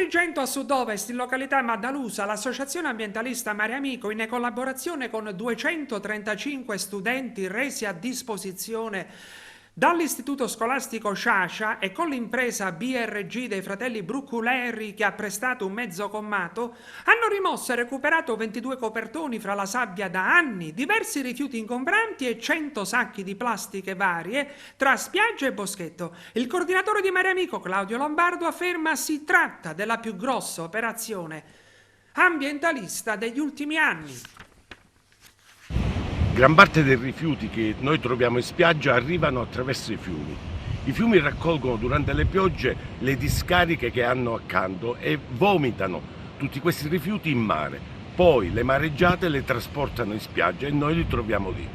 Agrigento a sud-ovest, in località Maddalusa, l'associazione ambientalista Mare Amico, in collaborazione con 235 studenti resi a disposizione dall'istituto scolastico Sciascia e con l'impresa BRG dei fratelli Brucculeri che ha prestato un mezzo commato, hanno rimosso e recuperato 22 copertoni fra la sabbia da anni, diversi rifiuti ingombranti e 100 sacchi di plastiche varie tra spiaggia e boschetto. Il coordinatore di Mare Amico, Claudio Lombardo, afferma si tratta della più grossa operazione ambientalista degli ultimi anni. Gran parte dei rifiuti che noi troviamo in spiaggia arrivano attraverso i fiumi. I fiumi raccolgono durante le piogge le discariche che hanno accanto e vomitano tutti questi rifiuti in mare. Poi le mareggiate le trasportano in spiaggia e noi li troviamo lì.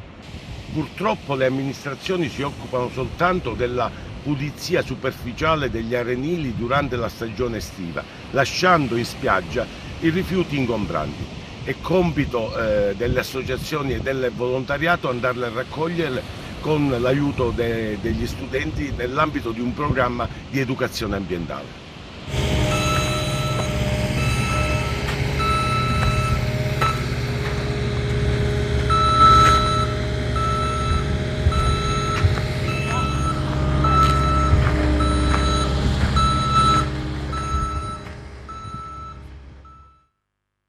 Purtroppo le amministrazioni si occupano soltanto della pulizia superficiale degli arenili durante la stagione estiva, lasciando in spiaggia i rifiuti ingombranti. È compito delle associazioni e del volontariato andarle a raccogliere con l'aiuto degli studenti nell'ambito di un programma di educazione ambientale.